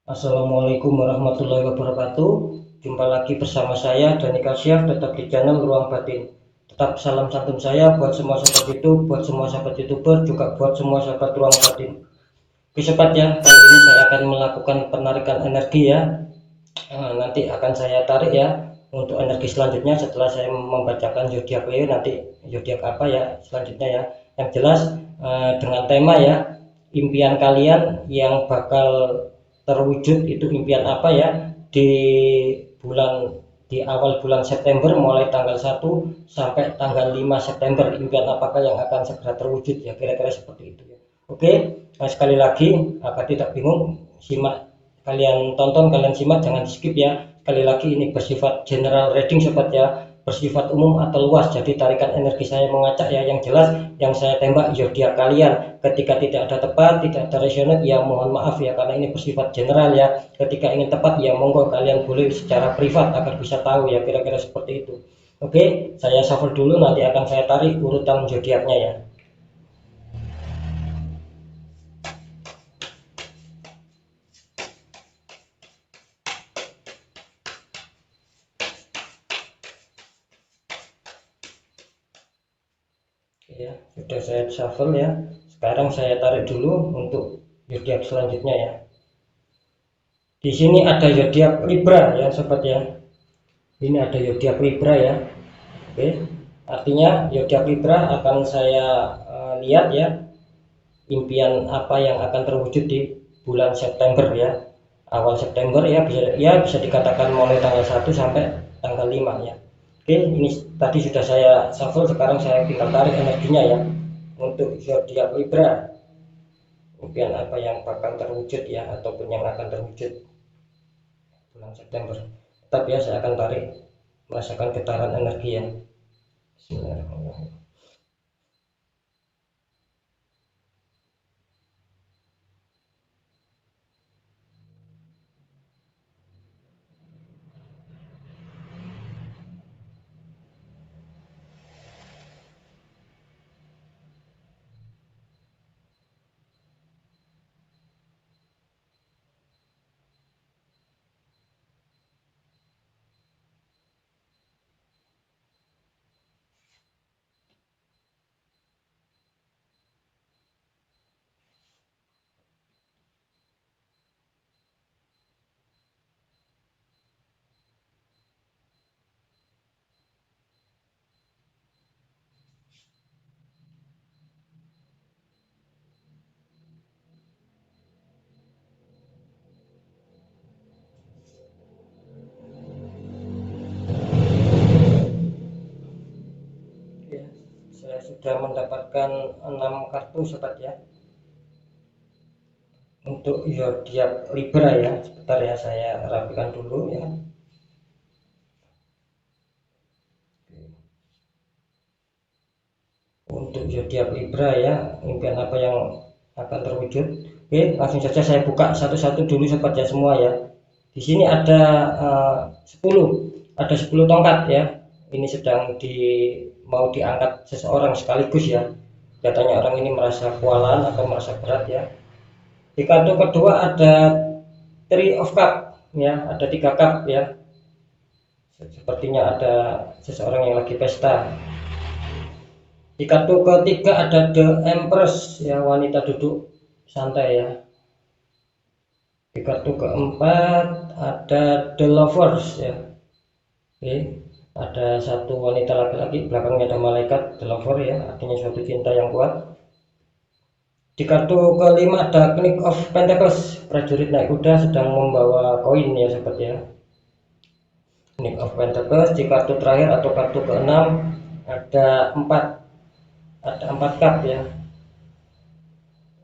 Assalamualaikum warahmatullahi wabarakatuh. Jumpa lagi bersama saya Dani Kasyaf, tetap di channel Ruang Batin. Tetap salam santun saya buat semua sahabat YouTube, buat semua sahabat YouTuber, juga buat semua sahabat Ruang Batin. Oke sobat ya, kali ini saya akan melakukan penarikan energi ya. Nanti akan saya tarik ya untuk energi selanjutnya setelah saya membacakan zodiak Leo. Nanti zodiak apa ya selanjutnya ya. Yang jelas dengan tema ya, impian kalian yang bakal terwujud itu impian apa ya di bulan di awal bulan September, mulai tanggal 1 sampai tanggal 5 September, impian apakah yang akan segera terwujud ya, kira-kira seperti itu ya. Oke, nah sekali lagi agar tidak bingung, simak, kalian tonton, kalian simak, jangan di skip ya. Sekali lagi ini bersifat general reading sobat ya, bersifat umum atau luas, jadi tarikan energi saya mengacak ya. Yang jelas yang saya tembak zodiak kalian, ketika tidak ada tepat, tidak ada resonate ya mohon maaf ya, karena ini bersifat general ya. Ketika ingin tepat ya monggo kalian boleh secara privat agar bisa tahu ya, kira-kira seperti itu. Oke, saya shuffle dulu, nanti akan saya tarik urutan zodiaknya ya. Ya, sudah saya shuffle ya. Sekarang saya tarik dulu untuk zodiak selanjutnya ya. Di sini ada zodiak Libra ya sobat ya. Ini ada zodiak Libra ya. Oke. Artinya zodiak Libra akan saya lihat ya, impian apa yang akan terwujud di bulan September ya. Awal September ya, bisa dikatakan mulai tanggal 1 sampai tanggal 5 ya. Oke, ini tadi sudah saya shuffle, sekarang saya tinggal tarik energinya ya. Untuk zodiak Libra, impian apa yang bakal terwujud ya, ataupun yang akan terwujud bulan September. Tetap ya, saya akan tarik, merasakan getaran energi ya. Bismillahirrahmanirrahim. Ya, saya sudah mendapatkan 6 kartu sobat ya. Untuk zodiak Libra ya, sebentar ya, saya rapikan dulu ya. Untuk zodiak Libra ya, impian apa yang akan terwujud. Oke, langsung saja saya buka satu-satu dulu sobat ya semua ya. Di sini ada 10, ada 10 tongkat ya. Ini sedang mau diangkat seseorang sekaligus ya. Katanya orang ini merasa kewalahan atau merasa berat ya. Di kartu kedua ada Three of Cup ya, ada 3 cup ya. Sepertinya ada seseorang yang lagi pesta. Di kartu ketiga ada The Empress ya, wanita duduk santai ya. Di kartu keempat ada The Lovers ya. Oke, ada satu wanita laki-laki, belakangnya ada malaikat, The Lover ya, artinya suatu cinta yang kuat. Di kartu kelima ada Knight of Pentacles, prajurit naik kuda sedang membawa koin ya seperti ya. Knight of Pentacles. Di kartu terakhir atau kartu keenam ada 4 cup ya.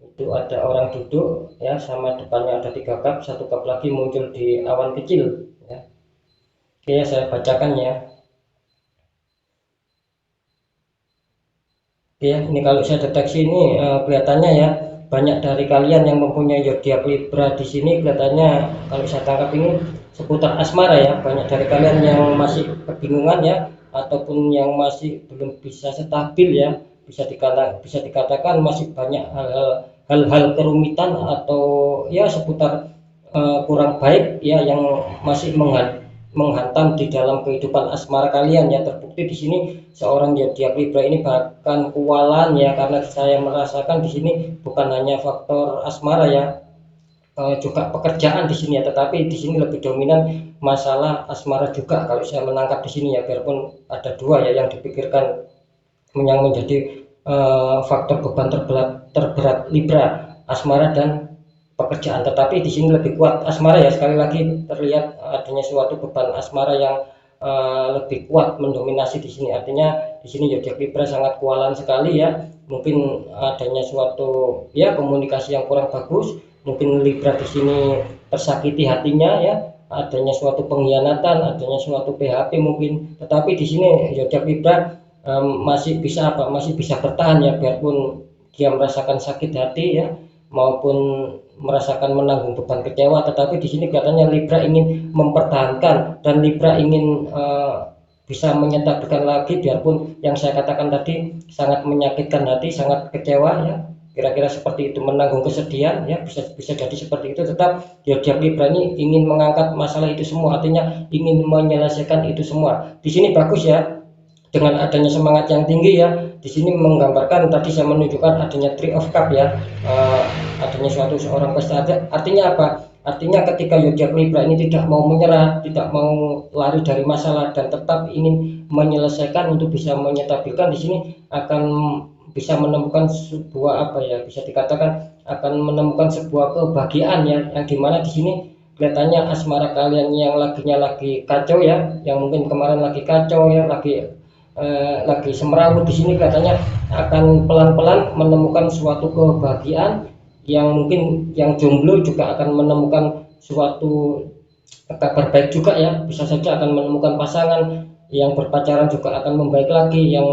Itu ada orang duduk ya, sama depannya ada 3 cup, 1 cup lagi muncul di awan kecil ya. Oke, saya bacakan ya. Oke, ini kalau saya deteksi ini kelihatannya ya, banyak dari kalian yang mempunyai zodiak Libra di sini kelihatannya, kalau saya tangkap ini seputar asmara ya. Banyak dari kalian yang masih kebingungan ya, ataupun yang masih belum bisa stabil ya, bisa dikatakan masih banyak hal-hal kerumitan atau ya seputar kurang baik ya, yang masih menghantam di dalam kehidupan asmara kalian ya. Terbukti di sini seorang zodiak Libra ini bahkan kualan ya, karena saya merasakan di sini bukan hanya faktor asmara ya, juga pekerjaan di sini ya, tetapi di sini lebih dominan masalah asmara juga kalau saya menangkap di sini ya, biarpun ada dua ya yang dipikirkan yang menjadi faktor beban terberat Libra, asmara dan pekerjaan, tetapi di sini lebih kuat asmara ya. Sekali lagi terlihat adanya suatu beban asmara yang lebih kuat mendominasi di sini. Artinya di sini zodiak Libra sangat kualan sekali ya. Mungkin adanya suatu ya komunikasi yang kurang bagus, mungkin Libra di sini tersakiti hatinya ya, adanya suatu pengkhianatan, adanya suatu PHP mungkin, tetapi di sini zodiak Libra masih bisa masih bisa bertahan ya, biarpun dia merasakan sakit hati ya, maupun merasakan menanggung beban kecewa, tetapi di sini katanya Libra ingin mempertahankan dan Libra ingin bisa menyetabilkan lagi, biarpun yang saya katakan tadi sangat menyakitkan hati, sangat kecewa ya, kira-kira seperti itu, menanggung kesedihan ya, bisa jadi seperti itu. Tetap zodiak Libra ini ingin mengangkat masalah itu semua, artinya ingin menyelesaikan itu semua. Di sini bagus ya, dengan adanya semangat yang tinggi ya. Di sini menggambarkan, tadi saya menunjukkan adanya Three of Cup ya, adanya suatu seorang pesta. Artinya apa? Artinya ketika zodiak Libra ini tidak mau menyerah, tidak mau lari dari masalah, dan tetap ingin menyelesaikan untuk bisa menyetabilkan, di sini akan bisa menemukan sebuah apa ya, bisa dikatakan akan menemukan sebuah kebahagiaan ya, yang dimana di sini kelihatannya asmara kalian yang lagi kacau ya, yang mungkin kemarin lagi kacau ya, lagi semrawut, di sini katanya akan pelan-pelan menemukan suatu kebahagiaan, yang mungkin yang jomblo juga akan menemukan suatu kabar baik juga ya, bisa saja akan menemukan pasangan, yang berpacaran juga akan membaik lagi, yang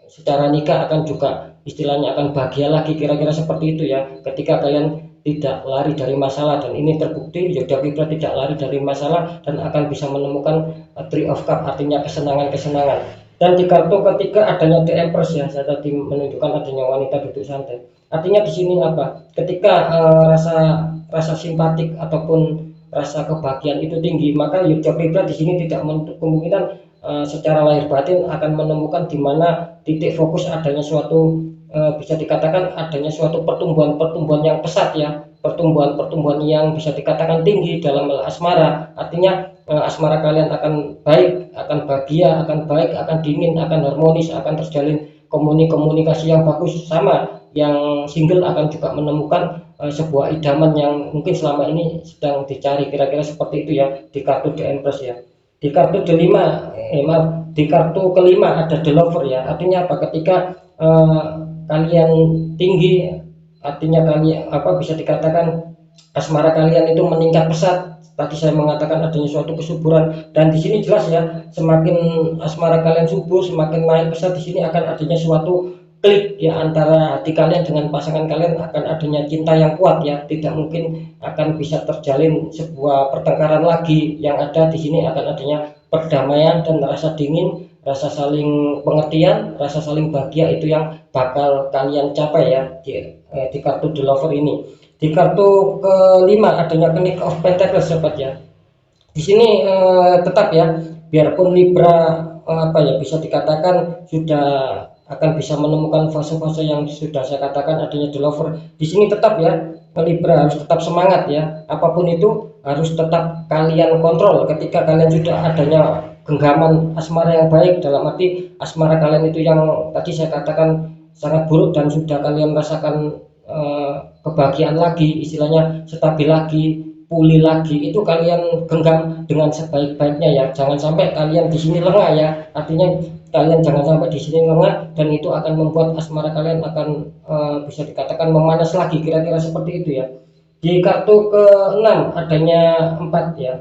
secara nikah akan juga istilahnya akan bahagia lagi, kira-kira seperti itu ya, ketika kalian tidak lari dari masalah. Dan ini terbukti zodiak Libra tidak lari dari masalah dan akan bisa menemukan Three of Cup, artinya kesenangan-kesenangan. Dan di kartu ketiga adanya The Empress ya, saya tadi menunjukkan adanya wanita duduk santai. Artinya di sini apa? Ketika rasa simpatik ataupun rasa kebahagiaan itu tinggi, maka zodiak Libra di sini tidak menutup kemungkinan secara lahir batin akan menemukan di mana titik fokus adanya suatu bisa dikatakan adanya suatu pertumbuhan yang pesat ya, pertumbuhan yang bisa dikatakan tinggi dalam asmara. Artinya asmara kalian akan baik, akan bahagia, akan baik, akan dingin, akan harmonis, akan terjalin komunikasi yang bagus. Sama yang single akan juga menemukan sebuah idaman yang mungkin selama ini sedang dicari, kira-kira seperti itu ya, di kartu The Empress ya. Di kartu di kartu kelima ada The Lover ya. Artinya apa? Ketika kalian tinggi, artinya kalian bisa dikatakan asmara kalian itu meningkat pesat. Tadi saya mengatakan adanya suatu kesuburan, dan di sini jelas ya, semakin asmara kalian subur, semakin naik pesat, di sini akan adanya suatu klik ya antara hati kalian dengan pasangan kalian, akan adanya cinta yang kuat ya, tidak mungkin akan bisa terjalin sebuah pertengkaran lagi. Yang ada di sini akan adanya perdamaian dan rasa dingin, rasa saling pengertian, rasa saling bahagia, itu yang bakal kalian capai ya di kartu The Lover ini. Di kartu kelima adanya Knight of Pentacles sobat ya. Di sini tetap ya, biarpun Libra bisa dikatakan sudah akan bisa menemukan fase-fase yang sudah saya katakan adanya The Lover. Di sini tetap ya, Libra harus tetap semangat ya. Apapun itu harus tetap kalian kontrol. Ketika kalian sudah adanya genggaman asmara yang baik, dalam arti asmara kalian itu yang tadi saya katakan sangat buruk dan sudah kalian merasakan kebahagiaan lagi, istilahnya stabil lagi, pulih lagi, itu kalian genggam dengan sebaik-baiknya ya. Jangan sampai kalian di sini lengah ya. Artinya kalian jangan sampai di sini lengah, dan itu akan membuat asmara kalian akan bisa dikatakan memanas lagi, kira-kira seperti itu ya. Di kartu ke-6 adanya 4 ya.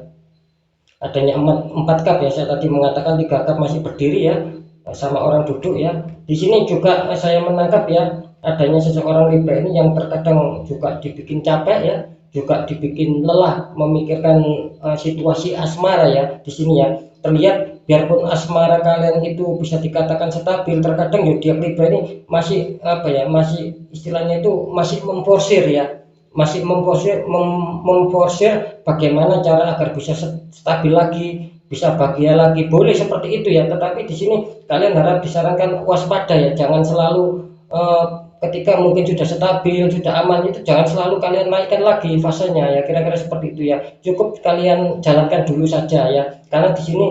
Adanya 4 cup ya. Saya tadi mengatakan 3 cup masih berdiri ya, sama orang duduk ya. Di sini juga saya menangkap ya, adanya seseorang Libra ini yang terkadang juga dibikin capek ya, juga dibikin lelah memikirkan situasi asmara ya. Di sini ya terlihat, biarpun asmara kalian itu bisa dikatakan stabil, terkadang zodiak Libra ini masih masih istilahnya itu masih memforsir ya, masih memforsir bagaimana cara agar bisa stabil lagi, bisa bahagia lagi, boleh seperti itu ya. Tetapi di sini kalian harap disarankan waspada ya, jangan selalu ketika mungkin sudah stabil, sudah aman, itu jangan selalu kalian naikkan lagi fasenya ya, kira-kira seperti itu ya. Cukup kalian jalankan dulu saja ya, karena di sini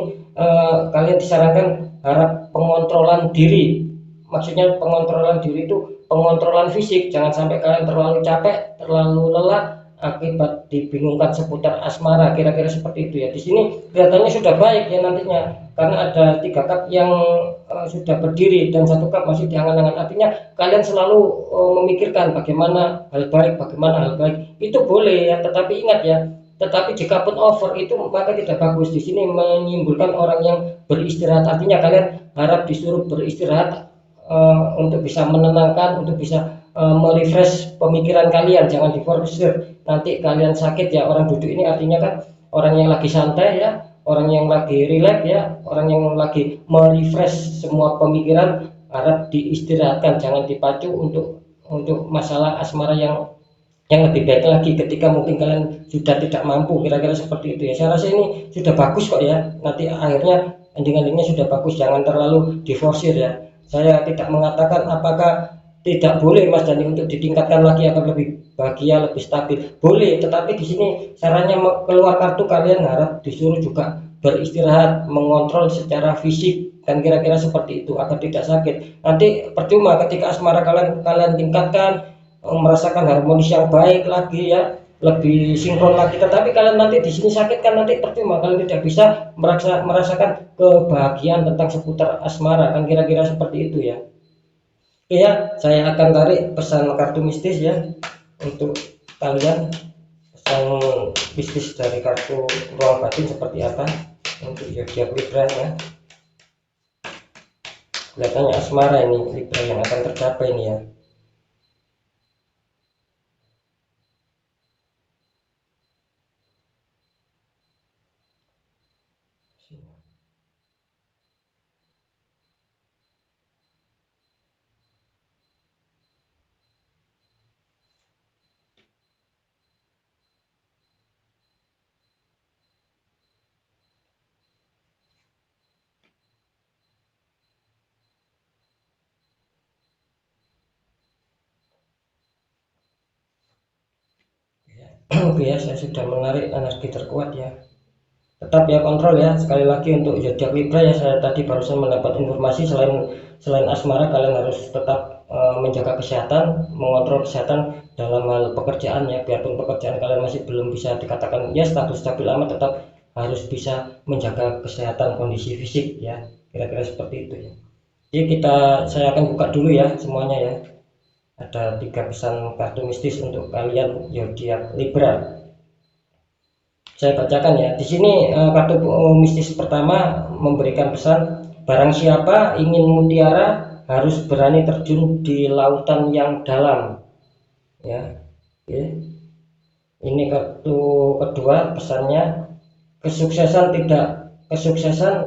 kalian disarankan harap pengontrolan diri. Maksudnya pengontrolan diri itu pengontrolan fisik, jangan sampai kalian terlalu capek, terlalu lelah akibat dibingungkan seputar asmara, kira-kira seperti itu ya. Di sini kelihatannya sudah baik ya nantinya, karena ada 3 cup yang sudah berdiri dan 1 cup masih diangan-angan. Artinya kalian selalu memikirkan bagaimana hal baik, itu boleh ya, tetapi ingat ya, tetapi jika pun over itu maka tidak bagus. Di sini menimbulkan orang yang beristirahat, artinya kalian harap disuruh beristirahat untuk bisa menenangkan, untuk bisa merefresh pemikiran kalian, jangan diforsir. Nanti kalian sakit ya. Orang duduk ini artinya kan orang yang lagi santai ya, orang yang lagi relax ya, orang yang lagi merefresh semua pemikiran, harap diistirahatkan, jangan dipacu untuk masalah asmara yang lebih baik lagi ketika mungkin kalian sudah tidak mampu, kira-kira seperti itu ya. Saya rasa ini sudah bagus kok ya, nanti akhirnya ending-endingnya sudah bagus, jangan terlalu diforsir ya. Saya tidak mengatakan apakah tidak boleh Mas Dani untuk ditingkatkan lagi agar lebih bahagia, lebih stabil, boleh, tetapi di sini sarannya keluar kartu kalian harap disuruh juga beristirahat, mengontrol secara fisik, kan kira-kira seperti itu agar tidak sakit. Nanti percuma ketika asmara kalian tingkatkan, merasakan harmonis yang baik lagi ya, lebih sinkron lagi, tetapi kalian nanti di sini sakit kan nanti percuma, kalian tidak bisa merasakan kebahagiaan tentang seputar asmara, kan kira-kira seperti itu ya. Oke ya, saya akan tarik pesan kartu mistis ya untuk kalian. Pesan mistis dari kartu ruang batin seperti apa untuk zodiak Libra ya. Kelihatannya asmara ini Libra yang akan tercapai ini ya. Oke ya, saya sudah menarik energi terkuat ya. Tetap ya kontrol ya, sekali lagi untuk zodiak Libra ya, saya tadi barusan mendapat informasi selain asmara kalian harus tetap menjaga kesehatan, mengontrol kesehatan dalam hal pekerjaan ya. Biarpun pekerjaan kalian masih belum bisa dikatakan ya stabil amat, tetap harus bisa menjaga kesehatan, kondisi fisik ya, kira-kira seperti itu ya. Jadi saya akan buka dulu ya semuanya ya. Ada 3 pesan kartu mistis untuk kalian zodiak Libra. Saya bacakan ya. Di sini kartu mistis pertama memberikan pesan, barang siapa ingin mutiara harus berani terjun di lautan yang dalam. Ya. Oke. Ini kartu kedua pesannya, kesuksesan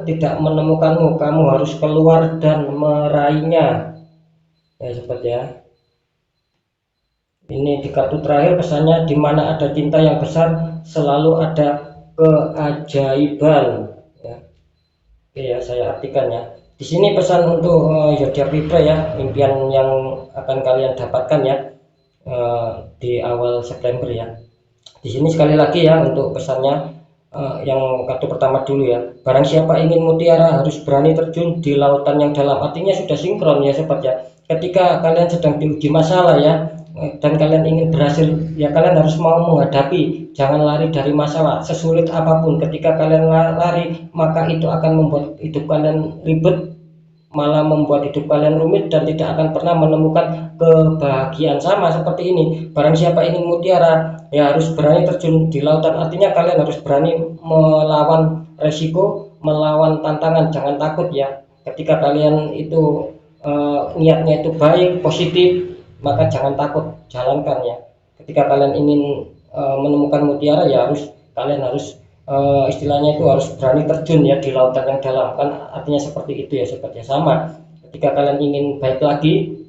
tidak menemukanmu, kamu harus keluar dan meraihnya. Ya seperti ya. Ini di kartu terakhir pesannya, di mana ada cinta yang besar selalu ada keajaiban ya. Oke ya, saya artikan ya. Di sini pesan untuk zodiak Libra ya, impian yang akan kalian dapatkan ya di awal September ya. Di sini sekali lagi ya untuk pesannya, yang kartu pertama dulu ya, barang siapa ingin mutiara harus berani terjun di lautan yang dalam. Artinya sudah sinkron ya sobat ya. Ketika kalian sedang diuji masalah ya, dan kalian ingin berhasil ya, kalian harus mau menghadapi, jangan lari dari masalah sesulit apapun. Ketika kalian lari maka itu akan membuat hidup kalian ribet, malah membuat hidup kalian rumit dan tidak akan pernah menemukan kebahagiaan. Sama seperti ini, barang siapa ingin mutiara ya harus berani terjun di lautan. Artinya kalian harus berani melawan resiko, melawan tantangan, jangan takut ya. Ketika kalian itu niatnya itu baik, positif, maka jangan takut, jalankan ya. Ketika kalian ingin menemukan mutiara ya kalian harus istilahnya itu harus berani terjun ya di lautan yang dalam, kan artinya seperti itu ya sobat ya. Sama ketika kalian ingin baik lagi,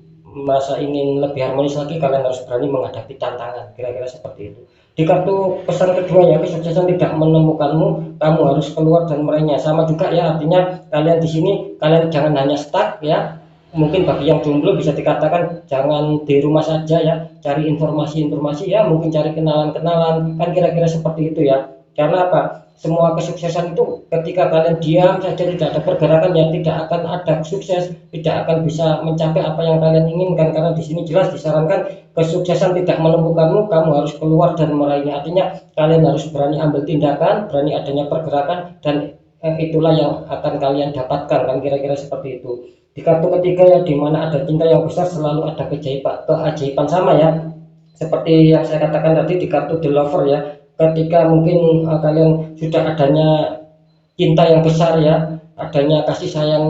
merasa ingin lebih harmonis lagi, kalian harus berani menghadapi tantangan, kira-kira seperti itu. Di kartu pesan kedua ya, kesuksesan tidak menemukanmu, kamu harus keluar dan meraihnya. Sama juga ya, artinya kalian di sini kalian jangan hanya stuck ya. Mungkin bagi yang jomblo bisa dikatakan jangan di rumah saja ya, cari informasi-informasi ya, mungkin cari kenalan-kenalan, kan kira-kira seperti itu ya. Karena apa? Semua kesuksesan itu ketika kalian diam saja tidak ada pergerakan ya, tidak akan ada sukses, tidak akan bisa mencapai apa yang kalian inginkan. Karena di sini jelas disarankan kesuksesan tidak menemukanmu, kamu harus keluar dan meraihnya. Artinya kalian harus berani ambil tindakan, berani adanya pergerakan, dan itulah yang akan kalian dapatkan, kan kira-kira seperti itu. Di kartu ketiga ya, di mana ada cinta yang besar selalu ada keajaiban sama ya, seperti yang saya katakan tadi di kartu The Lover ya. Ketika mungkin kalian sudah adanya cinta yang besar ya, adanya kasih sayang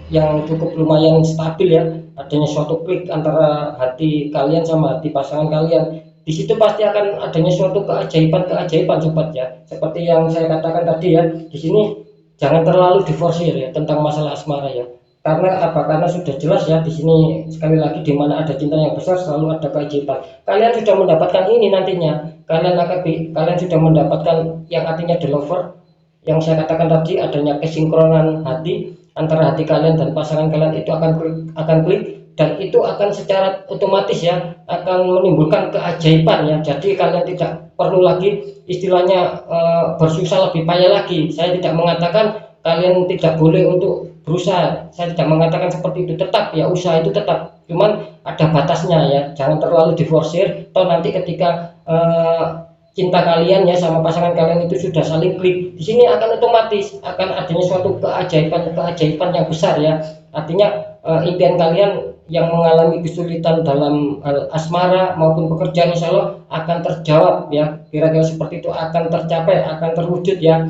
yang cukup lumayan stabil ya, adanya suatu klik antara hati kalian sama hati pasangan kalian, di situ pasti akan adanya suatu keajaiban sobat ya. Seperti yang saya katakan tadi ya, di sini jangan terlalu diforsir ya tentang masalah asmara ya. Karena apa? Karena sudah jelas ya di sini, sekali lagi, di mana ada cinta yang besar selalu ada keajaiban. Kalian sudah mendapatkan ini nantinya. Kalian sudah mendapatkan yang artinya The Lover, yang saya katakan tadi, adanya kesinkronan hati antara hati kalian dan pasangan kalian, itu akan klik, dan itu akan secara otomatis ya akan menimbulkan keajaiban ya. Jadi kalian tidak perlu lagi istilahnya bersusah lebih payah lagi. Saya tidak mengatakan kalian tidak boleh untuk berusaha, saya tidak mengatakan seperti itu, tetap ya usaha itu tetap, cuman ada batasnya ya, jangan terlalu diforsir. Toh nanti ketika cinta kalian ya sama pasangan kalian itu sudah saling klik, di sini akan otomatis akan adanya suatu keajaiban yang besar ya. Artinya impian kalian yang mengalami kesulitan dalam hal asmara maupun pekerjaan, insya Allah akan terjawab ya, kira-kira seperti itu, akan tercapai, akan terwujud ya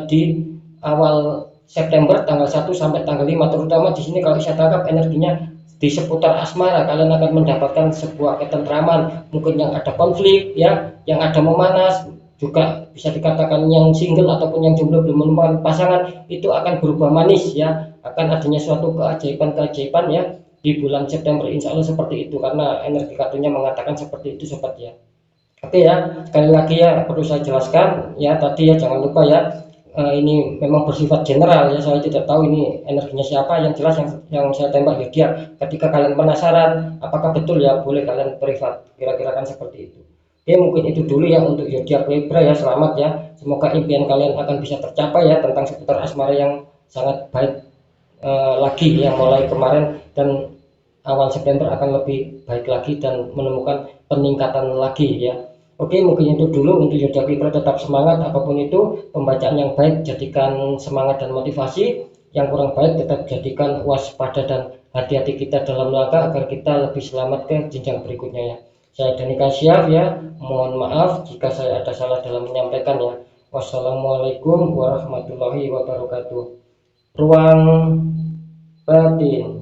di awal September tanggal 1 sampai tanggal 5. Terutama di sini kalau saya tangkap energinya di seputar asmara, kalian akan mendapatkan sebuah ketentraman. Mungkin yang ada konflik ya, yang ada memanas, juga bisa dikatakan yang single ataupun yang jomblo belum menemukan pasangan, itu akan berubah manis ya, akan adanya suatu keajaiban ya di bulan September, insya Allah seperti itu, karena energi kartunya mengatakan seperti itu sobat ya. Oke ya, sekali lagi ya perlu saya jelaskan ya tadi ya, jangan lupa ya, ini memang bersifat general ya, saya tidak tahu ini energinya siapa. Yang jelas yang saya tembak ya dia. Ketika kalian penasaran apakah betul ya, boleh kalian privat, kira-kira kan seperti itu. Oke, mungkin itu dulu ya untuk zodiak Libra ya. Selamat ya, semoga impian kalian akan bisa tercapai ya tentang seputar asmara yang sangat baik lagi yang mulai kemarin, dan awal September akan lebih baik lagi dan menemukan peningkatan lagi ya. Oke, mungkin itu dulu untuk zodiak Libra. Tetap semangat, apapun itu pembacaan yang baik jadikan semangat dan motivasi, yang kurang baik tetap jadikan waspada dan hati-hati kita dalam langkah agar kita lebih selamat ke jenjang berikutnya ya. Saya Dani Kasyaf ya, mohon maaf jika saya ada salah dalam menyampaikan ya. Wassalamualaikum warahmatullahi wabarakatuh. Ruang batin.